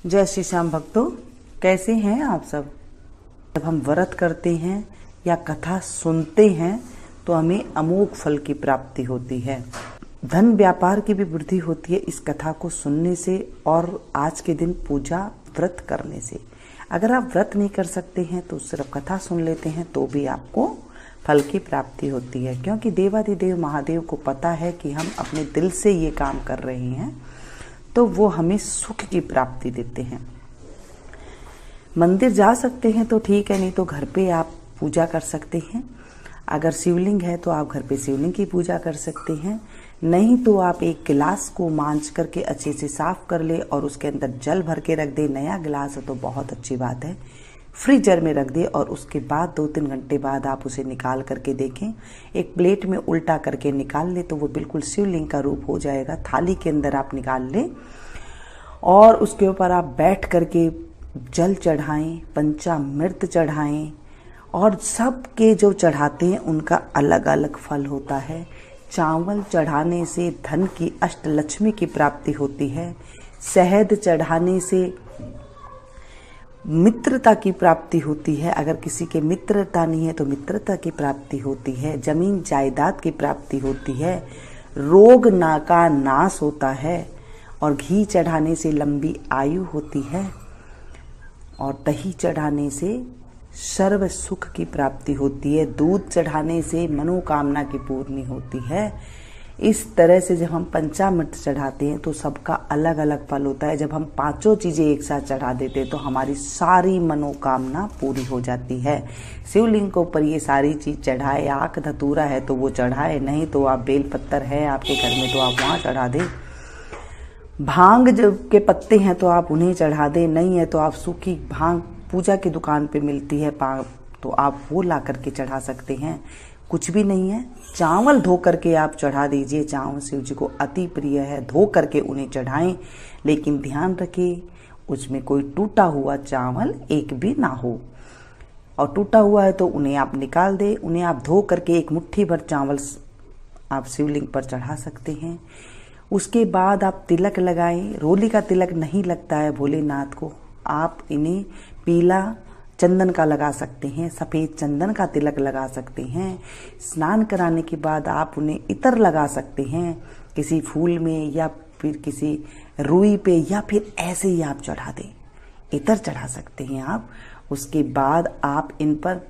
जय श्री श्याम भक्तों, कैसे हैं आप सब। जब हम व्रत करते हैं या कथा सुनते हैं तो हमें अमोघ फल की प्राप्ति होती है। धन व्यापार की भी वृद्धि होती है इस कथा को सुनने से और आज के दिन पूजा व्रत करने से। अगर आप व्रत नहीं कर सकते हैं तो सिर्फ कथा सुन लेते हैं तो भी आपको फल की प्राप्ति होती है, क्योंकि देवाधिदेव महादेव को पता है कि हम अपने दिल से ये काम कर रहे हैं तो वो हमें सुख की प्राप्ति देते हैं। मंदिर जा सकते हैं तो ठीक है, नहीं तो घर पे आप पूजा कर सकते हैं। अगर शिवलिंग है तो आप घर पे शिवलिंग की पूजा कर सकते हैं, नहीं तो आप एक गिलास को मांज करके अच्छे से साफ कर ले और उसके अंदर जल भर के रख दे। नया गिलास है तो बहुत अच्छी बात है, फ्रीजर में रख दे और उसके बाद 2-3 घंटे बाद आप उसे निकाल करके देखें। एक प्लेट में उल्टा करके निकाल ले तो वो बिल्कुल शिवलिंग का रूप हो जाएगा। थाली के अंदर आप निकाल लें और उसके ऊपर आप बैठ करके जल चढ़ाएं, पंचामृत चढ़ाएं और सबके जो चढ़ाते हैं उनका अलग अलग फल होता है। चावल चढ़ाने से धन की अष्टलक्ष्मी की प्राप्ति होती है। शहद चढ़ाने से मित्रता की प्राप्ति होती है। अगर किसी के मित्रता नहीं है तो मित्रता की प्राप्ति होती है। जमीन जायदाद की प्राप्ति होती है। रोग का नाश होता है और घी चढ़ाने से लंबी आयु होती है और दही चढ़ाने से सर्व सुख की प्राप्ति होती है। दूध चढ़ाने से मनोकामना की पूर्ति होती है। इस तरह से जब हम पंचामृत चढ़ाते हैं तो सबका अलग अलग फल होता है। जब हम 5 चीजें एक साथ चढ़ा देते हैं तो हमारी सारी मनोकामना पूरी हो जाती है। शिवलिंग के ऊपर ये सारी चीज चढ़ाए, आक धतूरा है तो वो चढ़ाए, नहीं तो आप बेल पत्तर है आपके घर में तो आप वहां चढ़ा दे। भांग जब के पत्ते हैं तो आप उन्हें चढ़ा दे, नहीं है तो आप सूखी भांग पूजा की दुकान पे मिलती है तो आप वो ला करके चढ़ा सकते हैं। कुछ भी नहीं है, चावल धो करके आप चढ़ा दीजिए। चावल शिव जी को अति प्रिय है, धो करके उन्हें चढ़ाएं, लेकिन ध्यान रखें उसमें कोई टूटा हुआ चावल एक भी ना हो। और टूटा हुआ है तो उन्हें आप निकाल दें। उन्हें आप धो करके एक मुट्ठी भर चावल आप शिवलिंग पर चढ़ा सकते हैं। उसके बाद आप तिलक लगाएं। रोली का तिलक नहीं लगता है भोलेनाथ को, आप इन्हें पीला चंदन का लगा सकते हैं, सफेद चंदन का तिलक लगा सकते हैं। स्नान कराने के बाद आप उन्हें इत्र लगा सकते हैं किसी फूल में या फिर किसी रुई पे, या फिर ऐसे ही आप चढ़ा दें, इत्र चढ़ा सकते हैं आप। उसके बाद आप इन पर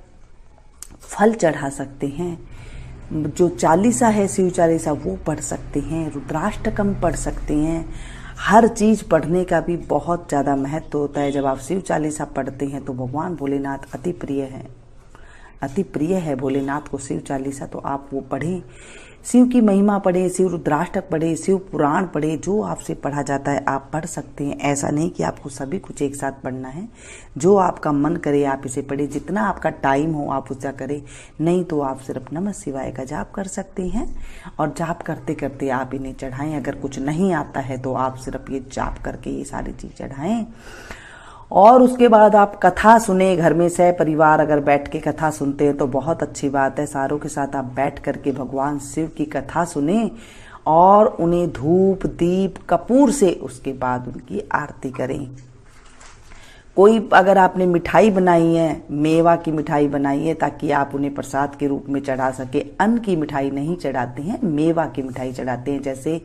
फल चढ़ा सकते हैं। जो चालीसा है शिव चालीसा वो पढ़ सकते हैं, रुद्राष्टकम पढ़ सकते हैं। हर चीज पढ़ने का भी बहुत ज्यादा महत्व होता है। जब आप शिव चालीसा पढ़ते हैं तो भगवान भोलेनाथ अति प्रिय है भोलेनाथ को शिव चालीसा, तो आप वो पढ़ें, शिव की महिमा पढ़ें, शिव रुद्राष्टक पढ़ें, शिव पुराण पढ़ें। जो आपसे पढ़ा जाता है आप पढ़ सकते हैं। ऐसा नहीं कि आपको सभी कुछ एक साथ पढ़ना है, जो आपका मन करे आप इसे पढ़ें। जितना आपका टाइम हो आप उसका करें, नहीं तो आप सिर्फ नमः शिवाय का जाप कर सकते हैं और जाप करते करते आप इन्हें चढ़ाएं। अगर कुछ नहीं आता है तो आप सिर्फ ये जाप करके ये सारी चीज चढ़ाएं और उसके बाद आप कथा सुने। घर में सह परिवार अगर बैठ के कथा सुनते हैं तो बहुत अच्छी बात है। सारों के साथ आप बैठ करके भगवान शिव की कथा सुने और उन्हें धूप दीप कपूर से उसके बाद उनकी आरती करें। कोई अगर आपने मिठाई बनाई है, मेवा की मिठाई बनाई है ताकि आप उन्हें प्रसाद के रूप में चढ़ा सके। अन्न की मिठाई नहीं चढ़ाते हैं, मेवा की मिठाई चढ़ाते हैं। जैसे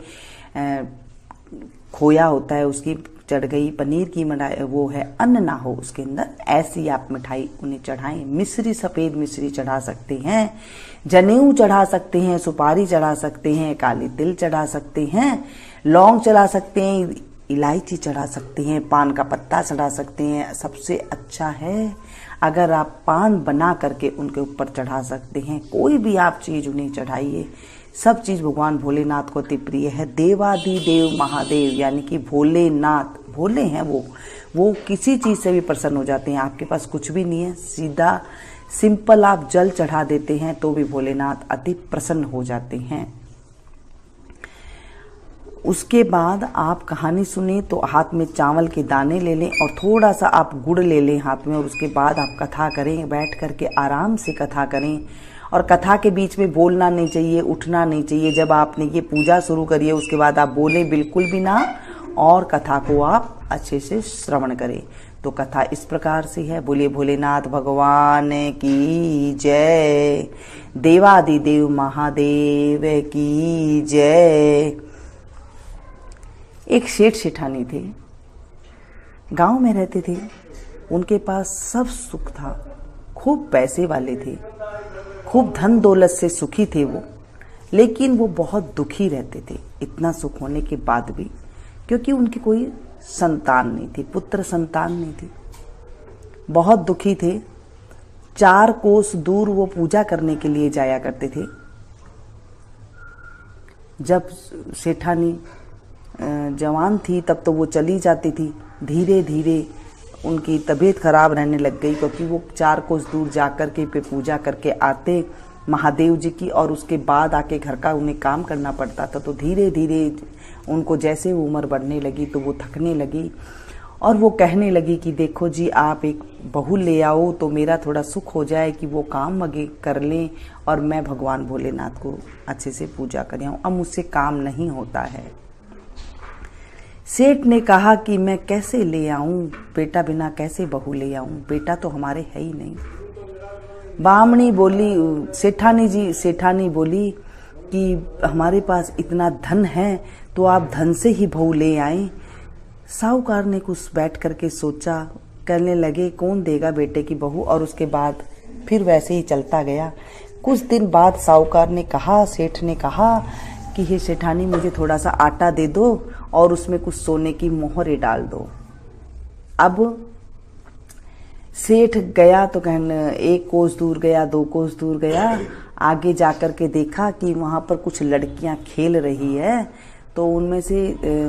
खोया होता है उसकी चढ़ गई, पनीर की मिठाई वो है, अन्न ना हो उसके अंदर, ऐसी आप मिठाई उन्हें चढ़ाएं। मिश्री, सफेद मिश्री चढ़ा सकते हैं, जनेऊ चढ़ा सकते हैं, सुपारी चढ़ा सकते हैं, काली तिल चढ़ा सकते हैं, लौंग चढ़ा सकते हैं, इलायची चढ़ा सकते हैं, पान का पत्ता चढ़ा सकते हैं। सबसे अच्छा है अगर आप पान बना करके उनके ऊपर चढ़ा सकते हैं। कोई भी आप चीज उन्हें चढ़ाइए, सब चीज भगवान भोलेनाथ को अति प्रिय है। देवाधिदेव महादेव यानी कि भोलेनाथ, भोले हैं वो किसी चीज से भी प्रसन्न हो जाते हैं। आपके पास कुछ भी नहीं है, सीधा सिंपल आप जल चढ़ा देते हैं तो भी भोलेनाथ अति प्रसन्न हो जाते हैं। उसके बाद आप कहानी सुने तो हाथ में चावल के दाने ले लें और थोड़ा सा आप गुड़ ले लें हाथ में और उसके बाद आप कथा करें। बैठ करके आराम से कथा करें और कथा के बीच में बोलना नहीं चाहिए, उठना नहीं चाहिए। जब आपने ये पूजा शुरू करी है उसके बाद आप बोले बिल्कुल भी ना और कथा को आप अच्छे से श्रवण करें। तो कथा इस प्रकार से है। बोलिए भोलेनाथ भगवान की जय, देवादिदेव महादेव की जय। एक सेठ सेठानी थे, गांव में रहते थे। उनके पास सब सुख था, खूब पैसे वाले थे, खूब धन दौलत से सुखी थे वो। लेकिन वो बहुत दुखी रहते थे इतना सुख होने के बाद भी, क्योंकि उनकी कोई संतान नहीं थी, पुत्र संतान नहीं थी। बहुत दुखी थे। 4 कोस दूर वो पूजा करने के लिए जाया करते थे। जब सेठानी जवान थी तब तो वो चली जाती थी। धीरे धीरे उनकी तबीयत खराब रहने लग गई, क्योंकि वो 4 कोस दूर जाकर के पे पूजा करके आते महादेव जी की, और उसके बाद आके घर का उन्हें काम करना पड़ता था। तो धीरे धीरे उनको जैसे उम्र बढ़ने लगी तो वो थकने लगी, और वो कहने लगी कि देखो जी, आप एक बहू ले आओ तो मेरा थोड़ा सुख हो जाए, कि वो काम वगे कर लें और मैं भगवान भोलेनाथ को अच्छे से पूजा कर आऊं। अब मुझसे काम नहीं होता है। सेठ ने कहा कि मैं कैसे ले आऊं, बेटा बिना कैसे बहू ले आऊं, बेटा तो हमारे है ही नहीं। बामणी बोली, सेठानी बोली कि हमारे पास इतना धन है तो आप धन से ही बहू ले आए। साहूकार ने कुछ बैठ करके सोचा, कहने लगे कौन देगा बेटे की बहू, और उसके बाद फिर वैसे ही चलता गया। कुछ दिन बाद साहूकार ने कहा, सेठ ने कहा कि हे सेठानी, मुझे थोड़ा सा आटा दे दो और उसमें कुछ सोने की मोहरे डाल दो। अब सेठ गया तो कहने 1 कोस दूर गया, 2 कोस दूर गया, आगे जाकर के देखा कि वहां पर कुछ लड़कियां खेल रही है। तो उनमें से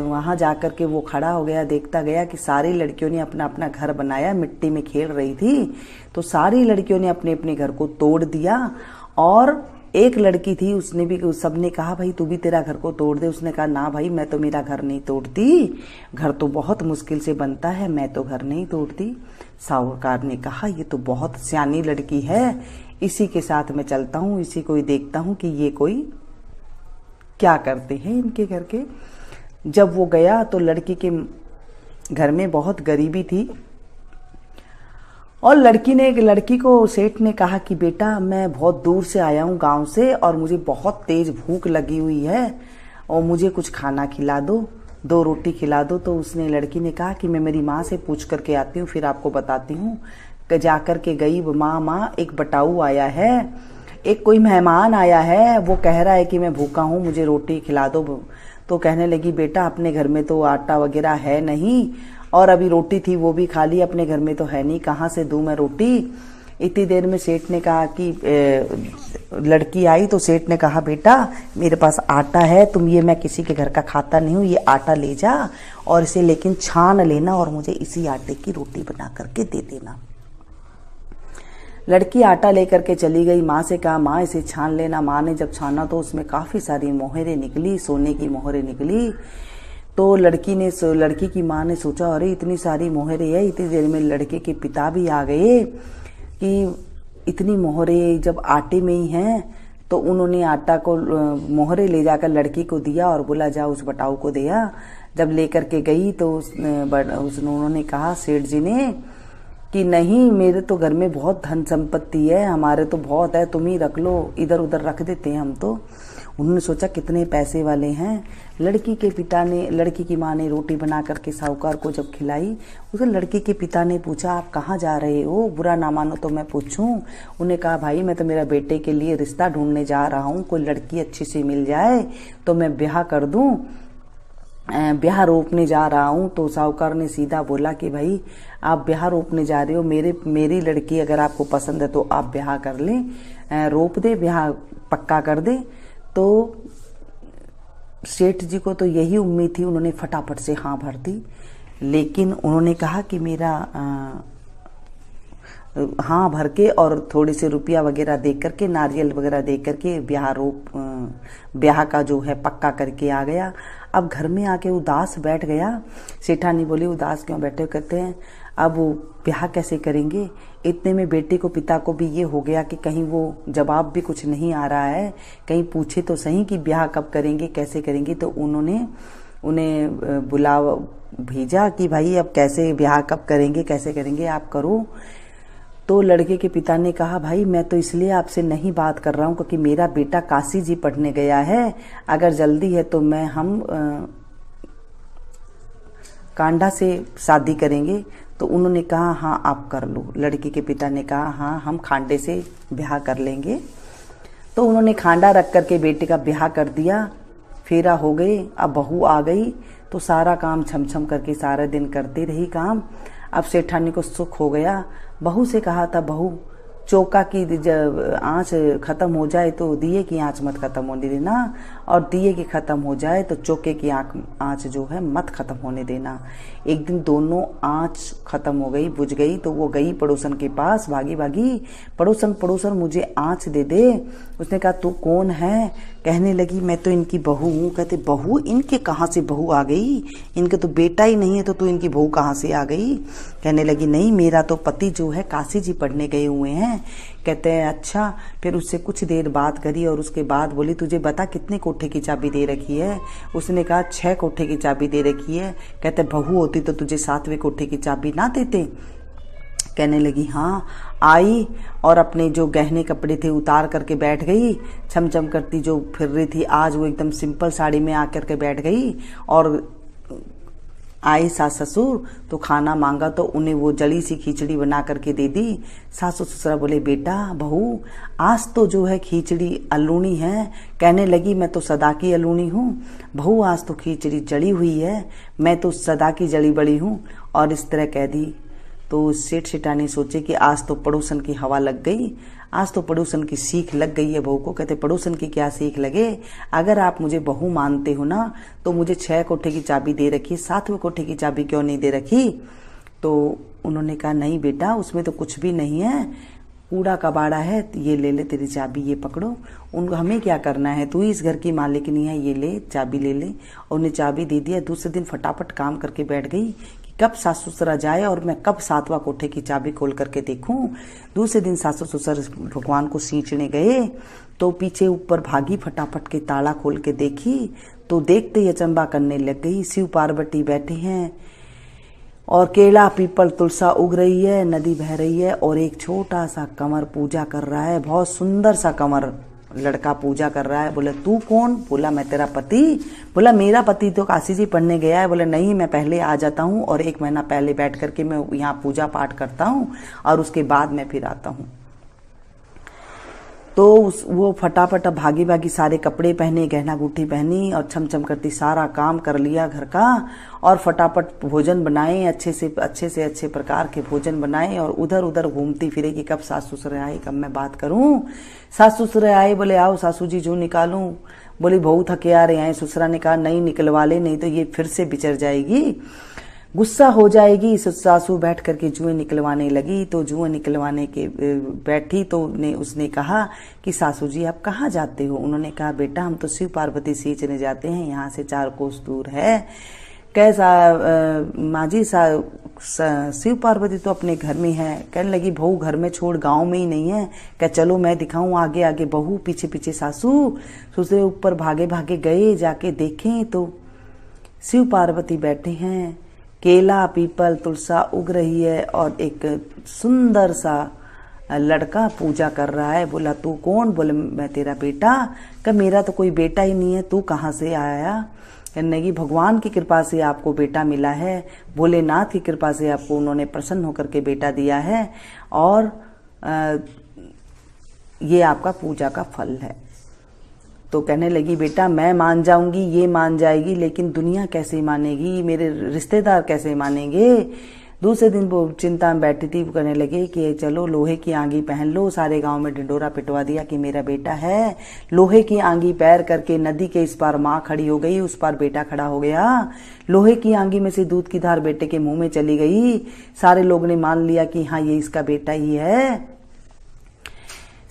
वहां जाकर के वो खड़ा हो गया, देखता गया कि सारी लड़कियों ने अपना अपना घर बनाया, मिट्टी में खेल रही थी। तो सारी लड़कियों ने अपने अपने घर को तोड़ दिया, और एक लड़की थी, उसने भी, सबने कहा भाई तू भी तेरा घर को तोड़ दे। उसने कहा ना भाई, मैं तो मेरा घर नहीं तोड़ती, घर तो बहुत मुश्किल से बनता है, मैं तो घर नहीं तोड़ती। साहूकार ने कहा ये तो बहुत सियानी लड़की है, इसी के साथ मैं चलता हूँ, इसी को ही देखता हूँ कि ये कोई क्या करते हैं इनके घर के। जब वो गया तो लड़की के घर में बहुत गरीबी थी, और लड़की को सेठ ने कहा कि बेटा, मैं बहुत दूर से आया हूँ गांव से, और मुझे बहुत तेज भूख लगी हुई है, और मुझे कुछ खाना खिला दो, 2 रोटी खिला दो। तो उसने, लड़की ने कहा कि मैं मेरी माँ से पूछ करके आती हूँ, फिर आपको बताती हूँ। जाकर के गई, माँ एक बटाऊ आया है, एक कोई मेहमान आया है, वो कह रहा है कि मैं भूखा हूँ, मुझे रोटी खिला दो। तो कहने लगी बेटा, अपने घर में तो आटा वगैरह है नहीं, और अभी रोटी थी वो भी खा ली, अपने घर में तो है नहीं, कहाँ से दूं मैं रोटी। इतनी देर में सेठ ने कहा कि लड़की आई, तो सेठ ने कहा बेटा मेरे पास आटा है, तुम ये, मैं किसी के घर का खाता नहीं हूँ, ये आटा ले जा और इसे लेकिन छान लेना, और मुझे इसी आटे की रोटी बना करके दे देना। लड़की आटा लेकर के चली गई, माँ से कहा माँ इसे छान लेना। माँ ने जब छाना तो उसमें काफी सारी मोहरें निकली, सोने की मोहरें निकली। तो लड़की की माँ ने सोचा अरे इतनी सारी मोहरें है। इतनी देर में लड़के के पिता भी आ गए कि इतनी मोहरें जब आटे में ही हैं, तो उन्होंने आटा को, मोहरें ले जाकर लड़की को दिया और बोला जा उस बटाऊ को दिया। जब लेकर के गई तो उन्होंने कहा, सेठ जी ने, कि नहीं मेरे तो घर में बहुत धन संपत्ति है, हमारे तो बहुत है, तुम ही रख लो, इधर उधर रख देते हैं हम तो। उन्होंने सोचा कितने पैसे वाले हैं। लड़की की माँ ने रोटी बना करके साहूकार को जब खिलाई, उसे लड़की के पिता ने पूछा आप कहाँ जा रहे हो, बुरा ना मानो तो मैं पूछूं। उन्हें कहा भाई मैं तो मेरा बेटे के लिए रिश्ता ढूंढने जा रहा हूँ, कोई लड़की अच्छी सी मिल जाए तो मैं ब्याह कर दूं, ब्याह रोपने जा रहा हूँ। तो साहूकार ने सीधा बोला कि भाई आप ब्याह रोपने जा रहे हो, मेरी लड़की अगर आपको पसंद है तो आप ब्याह कर लें, रोप दे, ब्याह पक्का कर दे। तो सेठ जी को तो यही उम्मीद थी, उन्होंने फटाफट से हाँ भर दी। लेकिन उन्होंने कहा कि मेरा हाँ भर के और थोड़े से रुपया वगैरह दे करके, नारियल वगैरह दे करके ब्याह का जो है पक्का करके आ गया। अब घर में आके उदास बैठ गया। सेठानी बोली उदास क्यों बैठे करते हैं, अब वो ब्याह कैसे करेंगे। इतने में बेटे को, पिता को भी ये हो गया कि कहीं वो जवाब भी कुछ नहीं आ रहा है, कहीं पूछे तो सही कि ब्याह कब करेंगे, कैसे करेंगे। तो उन्हें भेजा कि भाई अब कैसे ब्याह कब करेंगे, कैसे करेंगे, आप करो। तो लड़के के पिता ने कहा भाई मैं तो इसलिए आपसे नहीं बात कर रहा हूँ क्योंकि मेरा बेटा काशी जी पढ़ने गया है, अगर जल्दी है तो हम कांडा से शादी करेंगे। तो उन्होंने कहा हाँ आप कर लो। लड़की के पिता ने कहा हाँ हम खांडे से ब्याह कर लेंगे। तो उन्होंने खांडा रख करके बेटे का ब्याह कर दिया, फेरा हो गए। अब बहू आ गई तो सारा काम छमछम करके सारा दिन करती रही काम। अब सेठानी को सुख हो गया। बहू से कहा था बहू चौका की जब आँच खत्म हो जाए तो दिए की आँच मत खत्म होने देना, और दिए की खत्म हो जाए तो चौके की आँच जो है मत खत्म होने देना। एक दिन दोनों आँच खत्म हो गई, बुझ गई, तो वो गई पड़ोसन के पास, भागी भागी, पड़ोसन मुझे आँच दे दे। उसने कहा तू कौन है? कहने लगी मैं तो इनकी बहू हूँ। कहते बहू? इनके कहाँ से बहू आ गई? इनके तो बेटा ही नहीं है तो तू इनकी बहू कहाँ से आ गई? कहने लगी नहीं मेरा तो पति जो है काशी जी पढ़ने गए हुए हैं। कहते हैं अच्छा। फिर उससे कुछ देर बात करी और उसके बाद बोली तुझे बता कितने कोठे की चाबी दे रखी है? उसने कहा 6 कोठे की चाबी दे रखी है। कहते बहू होती तो तुझे 7वें कोठे की चाबी ना देते? कहने लगी हाँ। आई और अपने जो गहने कपड़े थे उतार करके बैठ गई, छमछम करती जो फिर रही थी, आज वो एकदम सिंपल साड़ी में आकर के बैठ गई। और आई सास ससुर तो खाना मांगा तो उन्हें वो जली सी खिचड़ी बना करके दे दी। सासु ससुरा बोले बेटा बहू आज तो जो है खिचड़ी अलूणी है। कहने लगी मैं तो सदा की अलूणी हूँ। बहू आज तो खिचड़ी जली हुई है, मैं तो सदा की जली बड़ी हूँ। और इस तरह कह दी। तो सेठ सेठानी सोचे कि आज तो पड़ोसन की हवा लग गई, आज तो पड़ोसन की सीख लग गई है बहू को। कहते पड़ोसन की क्या सीख लगे, अगर आप मुझे बहू मानते हो ना तो मुझे 6 कोठे की चाबी दे रखी, 7वें कोठे की चाबी क्यों नहीं दे रखी? तो उन्होंने कहा नहीं बेटा उसमें तो कुछ भी नहीं है, कूड़ा कबाड़ा है, ये ले ले तेरी चाबी, ये पकड़ो। उनको हमें क्या करना है, तू ही इस घर की मालिकनी है, ये ले चाबी ले ले। और उन्हें चाबी दे दिया। दूसरे दिन फटाफट काम करके बैठ गई कि कब सासु ससुर जाए और मैं कब 7वां कोठे की चाबी खोल करके देखूं। दूसरे दिन सासु ससुर भगवान को सींचने गए तो पीछे ऊपर भागी, फटाफट के ताला खोल के देखी तो देखते ही अचंबा करने लग गई। शिव पार्वती बैठे हैं और केला पीपल तुलसा उग रही है, नदी बह रही है और एक छोटा सा कंवर पूजा कर रहा है, बहुत सुंदर सा कंवर लड़का पूजा कर रहा है। बोले तू कौन? बोला मैं तेरा पति। बोला मेरा पति तो काशी जी पढ़ने गया है। बोले नहीं मैं पहले आ जाता हूँ और 1 महीना पहले बैठ करके मैं यहाँ पूजा पाठ करता हूँ और उसके बाद मैं फिर आता हूँ। तो वो फटाफट भागी भागी सारे कपड़े पहने, गहना गुट्ठी पहनी और छमछम करती सारा काम कर लिया घर का और फटाफट भोजन बनाए, अच्छे से अच्छे प्रकार के भोजन बनाए और उधर उधर घूमती फिरे कि कब सासु ससुर आए, कब मैं बात करूं। सासु ससुर आए, बोले आओ सासू जी जो निकालूं। बोली बहू थके आ रहे हैं। ससुरा ने कहा नहीं निकलवा ले, नहीं तो ये फिर से बिचर जाएगी, गुस्सा हो जाएगी। सासू बैठ करके जुएं निकलवाने लगी। तो जुएं निकलवाने के बैठी तो उसने कहा कि सासू जी आप कहाँ जाते हो? उन्होंने कहा बेटा हम तो शिव पार्वती सींचने जाते हैं, यहाँ से 4 कोस दूर है। कैसा माँ जी शिव पार्वती तो अपने घर में है। कहने लगी बहू घर में छोड़ गांव में ही नहीं है। क्या चलो मैं दिखाऊं आगे आगे बहू, पीछे पीछे सासू। ससुर ऊपर भागे भागे गए, जाके देखें तो शिव पार्वती बैठे हैं, केला पीपल तुलसा उग रही है और एक सुंदर सा लड़का पूजा कर रहा है। बोला तू कौन? बोले मैं तेरा बेटा। क्या मेरा तो कोई बेटा ही नहीं है, तू कहाँ से आया? नहीं भगवान की कृपा से आपको बेटा मिला है, भोलेनाथ की कृपा से आपको उन्होंने प्रसन्न होकर के बेटा दिया है और ये आपका पूजा का फल है। तो कहने लगी बेटा मैं मान जाऊंगी, ये मान जाएगी, लेकिन दुनिया कैसे मानेगी, मेरे रिश्तेदार कैसे मानेंगे? दूसरे दिन वो चिंता में बैठी थी, कहने लगे कि चलो लोहे की आंगी पहन लो। सारे गांव में ढिंडोरा पिटवा दिया कि मेरा बेटा है। लोहे की आंगी पैर करके नदी के इस पार माँ खड़ी हो गई, उस पार बेटा खड़ा हो गया। लोहे की आंगी में से दूध की धार बेटे के मुंह में चली गई। सारे लोग ने मान लिया कि हाँ ये इसका बेटा ही है।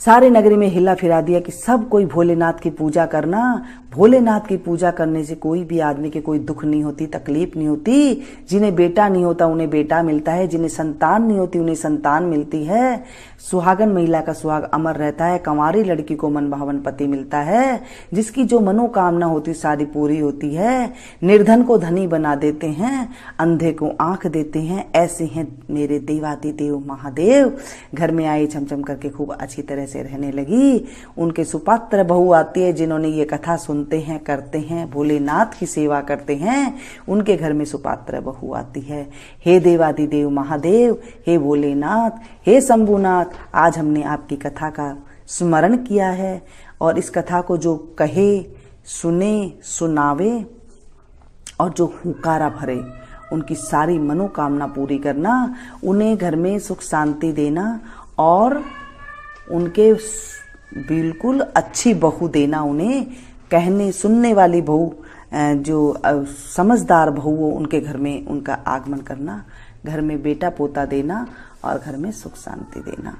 सारे नगरी में हिला फिरा दिया कि सब कोई भोलेनाथ की पूजा करना, भोलेनाथ की पूजा करने से कोई भी आदमी के कोई दुख नहीं होती, तकलीफ नहीं होती। जिन्हें बेटा नहीं होता उन्हें बेटा मिलता है, जिन्हें संतान नहीं होती उन्हें संतान मिलती है। सुहागन महिला का सुहाग अमर रहता है, कंवारी लड़की को मनभावन पति मिलता है, जिसकी जो मनोकामना होती सारी पूरी होती है। निर्धन को धनी बना देते हैं, अंधे को आंख देते हैं। ऐसे हैं मेरे देवादिदेव महादेव। घर में आई छमछम करके खूब अच्छी तरह से रहने लगी। उनके सुपात्र बहू आती है, जिन्होंने ये कथा सुनते हैं, करते हैं, भोलेनाथ की सेवा करते हैं, उनके घर में सुपात्र बहू आती है। हे देवादिदेव महादेव, हे भोलेनाथ, हे शंभुनाथ, आज हमने आपकी कथा का स्मरण किया है और इस कथा को जो कहे, सुने, सुनावे और जो हुंकारा भरे, उनकी सारी मनोकामना पूरी करना, उन्हें घर में सुख शांति देना और उनके बिल्कुल अच्छी बहू देना, उन्हें कहने सुनने वाली बहू, जो समझदार बहू हो, उनके घर में उनका आगमन करना, घर में बेटा पोता देना और घर में सुख शांति देना।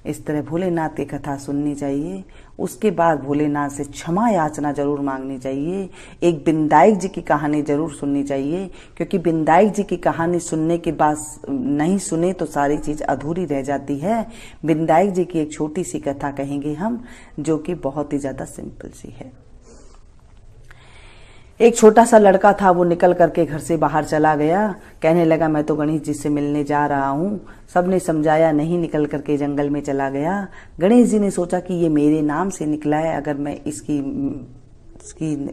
इस तरह भोलेनाथ की कथा सुननी चाहिए। उसके बाद भोलेनाथ से क्षमा याचना जरूर मांगनी चाहिए। एक बिंदाई जी की कहानी जरूर सुननी चाहिए, क्योंकि बिंदाई जी की कहानी सुनने के बाद नहीं सुने तो सारी चीज अधूरी रह जाती है। बिंदाई जी की एक छोटी सी कथा कहेंगे हम, जो कि बहुत ही ज्यादा सिंपल सी है। एक छोटा सा लड़का था, वो निकल करके घर से बाहर चला गया। कहने लगा मैं तो गणेश जी से मिलने जा रहा हूँ। सबने समझाया नहीं, निकल करके जंगल में चला गया। गणेश जी ने सोचा कि ये मेरे नाम से निकला है, अगर मैं इसकी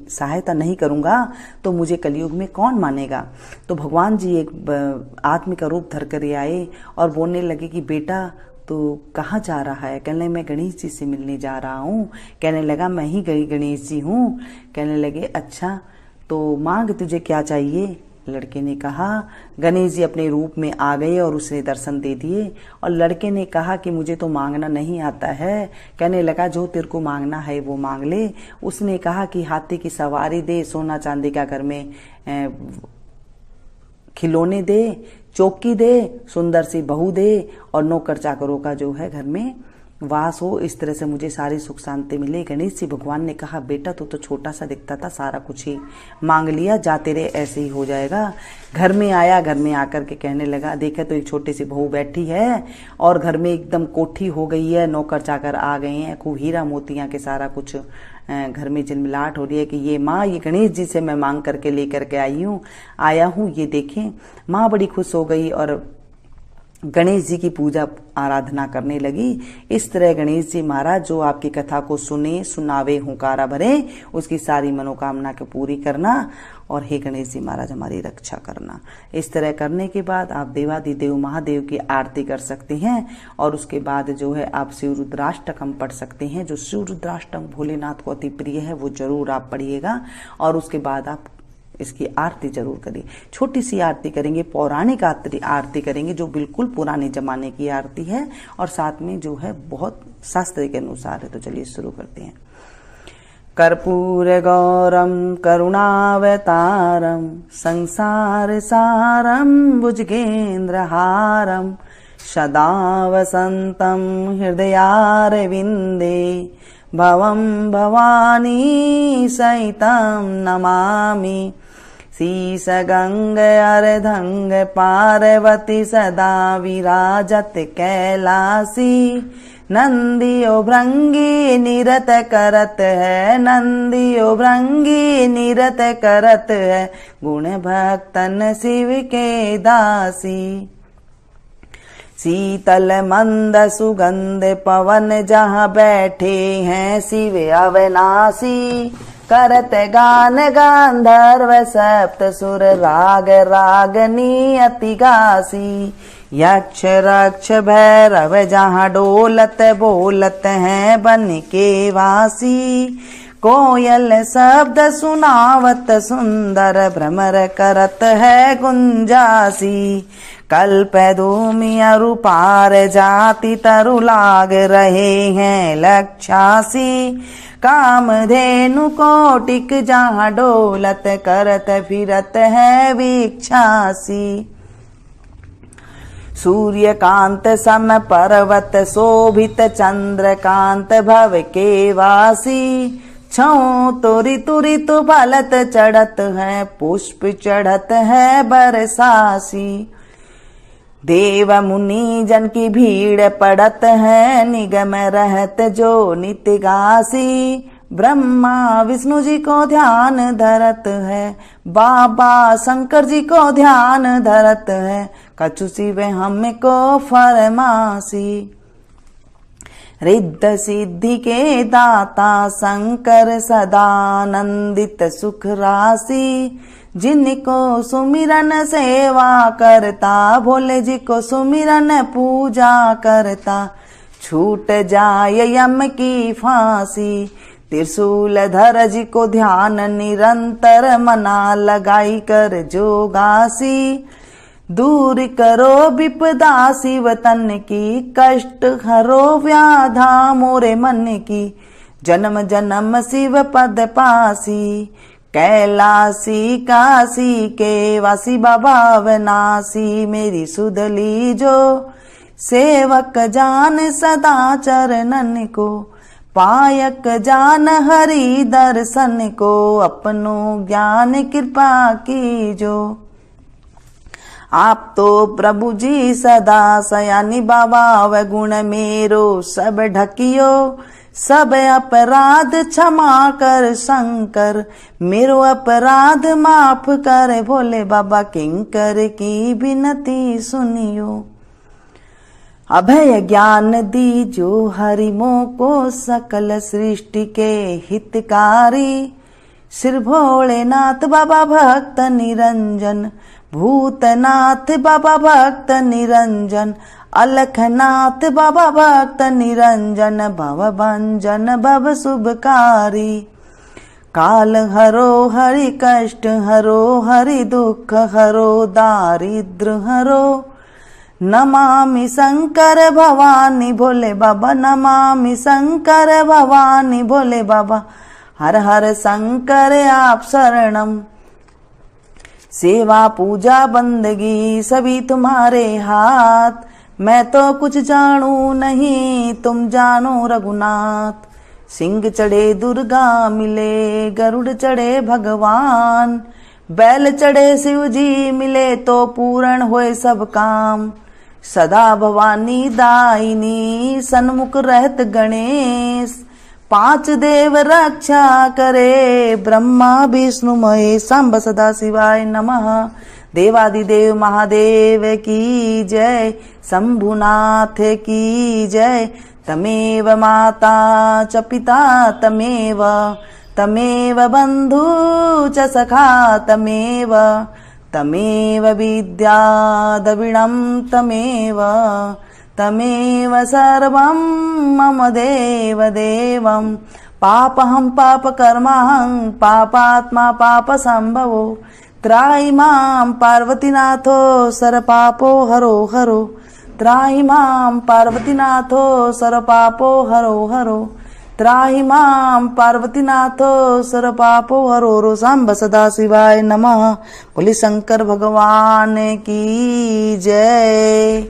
सहायता नहीं करूंगा तो मुझे कलयुग में कौन मानेगा। तो भगवान जी एक आदमी का रूप धर कर आए और बोलने लगे कि बेटा तो कहाँ जा रहा है। कहने मैं गणेश जी से मिलने जा रहा हूँ। कहने लगा मैं ही गणेश जी हूँ। कहने लगे अच्छा तो मांग, तुझे क्या चाहिए। लड़के ने कहा, गणेश जी अपने रूप में आ गए और उसने दर्शन दे दिए। और लड़के ने कहा कि मुझे तो मांगना नहीं आता है। कहने लगा जो तेरे को मांगना है वो मांग ले। उसने कहा कि हाथी की सवारी दे, सोना चांदी का घर में खिलौने दे, चौकी दे, सुंदर सी बहू दे और नौकर चाकरों का जो है घर में वास हो। इस तरह से मुझे सारी सुख शांति मिले। गणेश जी भगवान ने कहा बेटा तू तो छोटा सा दिखता था, सारा कुछ ही मांग लिया, जा तेरे ऐसे ही हो जाएगा। घर में आया, घर में आकर के कहने लगा देखा तो एक छोटी सी बहू बैठी है और घर में एकदम कोठी हो गई है, नौकर चाकर आ गए हैं, खूब हीरा मोतियां के सारा कुछ घर में झिलमिलाहट हो रही है कि ये माँ, ये गणेश जी से मैं मांग करके लेकर के आया हूँ, ये देखें। माँ बड़ी खुश हो गई और गणेश जी की पूजा आराधना करने लगी। इस तरह गणेश जी महाराज जो आपकी कथा को सुने, सुनावे, हुंकारा भरे, उसकी सारी मनोकामना को पूरी करना और हे गणेश जी महाराज हमारी रक्षा करना। इस तरह करने के बाद आप देवादिदेव महादेव की आरती कर सकते हैं और उसके बाद जो है आप शिव रुद्राष्टकम पढ़ सकते हैं। जो शिव रुद्राष्टकम भोलेनाथ को अति प्रिय है वो जरूर आप पढ़िएगा और उसके बाद आप इसकी आरती जरूर करिए। छोटी सी आरती करेंगे, पौराणिक आरती करेंगे जो बिल्कुल पुराने जमाने की आरती है और साथ में जो है बहुत शास्त्र के अनुसार है। तो चलिए शुरू करते हैं। कर्पूर गौरम करुणावतारम संसार सारम भुजगेन्द्रहारम सदा वसंतम हृदयारविंदे भवं भवानी सहितं नमामि। शीश गंग अर्धंग पार्वती सदा विराजत कैलासी। नंदियो भृंगी निरत करत है, नंदियो भृंगी निरत करत है, गुण भक्तन शिव के दासी। शीतल मंद सुगंध पवन जहाँ बैठे हैं शिव अविनाशी। करत गान गांधर्व सप्त सुर राग रागनी अति गासी। यक्ष रक्ष भैरव जहाँ डोलत बोलत हैं बन के वासी। कोयल शब्द सुनावत सुंदर भ्रमर करत है गुंजासी। कल्प धूमि अरु पार जाति तरु लाग रहे हैं लक्षासी। कामधेनु कोटिक जहाँ डोलत करत फिरत है वीक्षासी। सूर्यकांत सम पर्वत शोभित चंद्रकांत भव के वासी। छऊ तो ऋतु ऋतु फलत चढ़त है, पुष्प चढ़त है बरसासी। देव मुनि जन की भीड़ पड़त है, निगम रहत जो नित्य गासी। ब्रह्मा विष्णु जी को ध्यान धरत है, बाबा शंकर जी को ध्यान धरत है, कछु शिवे हमको फरमासी। रिद्ध सिद्धि के दाता शंकर सदानंदित सुख राशि। जिनको सुमिरन सेवा करता, भोले जी को सुमिरन पूजा करता, छूट जाए यम की फांसी। त्रिशूल धर जी को ध्यान निरंतर मना लगाई कर जोगासी। दूर करो विपदा शिव तन की, कष्ट हरो व्याधा मोरे मन की। जन्म जन्म शिव पद पासी, कैलासी काशी के वासी बाबा अविनाशी। मेरी सुध लीजो सेवक जान सदा चरणन को, पायक जान हरि दर्शन को, अपनो ज्ञान कृपा कीजो। आप तो प्रभु जी सदा सयानी बाबा व गुण मेरो सब ढकियो। सब अपराध क्षमा कर शंकर, मेरो अपराध माफ कर भोले बाबा। किंकर की विनती सुनियो, अभय ज्ञान दीजो हरि मोह को, सकल सृष्टि के हितकारी। श्री भोलेनाथ बाबा भक्त निरंजन, भूतनाथ बाबा भक्त निरंजन, अलखनाथ बाबा भक्त निरंजन। भव भंजन भव शुभकारी, काल हरो हरि कष्ट हरो, हरि दुख हरो दारिद्र हरो। नमामि शंकर भवानी भोले बाबा, नमामि शंकर भवानी भोले बाबा। हर हर शंकर आप शरणम, सेवा पूजा बंदगी सभी तुम्हारे हाथ। मैं तो कुछ जानू नहीं, तुम जानो रघुनाथ। सिंह चढ़े दुर्गा मिले, गरुड़ चढ़े भगवान। बैल चढ़े शिव जी मिले, तो पूर्ण होए सब काम। सदा भवानी दायिनी, सन्मुख रहत गणेश। पांच देव रक्षा करे, ब्रह्मा विष्णु महेश। सांब सदा शिवाय नमः। देवादिदेव महादेव की जय, शंभुनाथ की जय। तमेव माता च पिता तमेव, तमेव बंधु च सखा तमेव, तमेव विद्या द्रविणं तमेव, तमेव सर्वं मम देव देवं। पापहं पापकर्माहं, पापात्मा पापसंभवो। त्राहि मां पार्वतीनाथो सर्वपापो हरो हरो। त्राहि मां पार्वतीनाथो सर्वपापो हरो हरो। त्राहि मां पार्वतीनाथो सर्वपापो हरो हरो। सांब सदा शिवाय नमः। बोले शंकर भगवान की जय।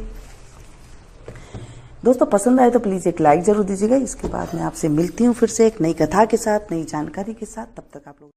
दोस्तों पसंद आए तो प्लीज एक लाइक जरूर दीजिएगा। इसके बाद मैं आपसे मिलती हूँ फिर से एक नई कथा के साथ, नई जानकारी के साथ। तब तक आप लोग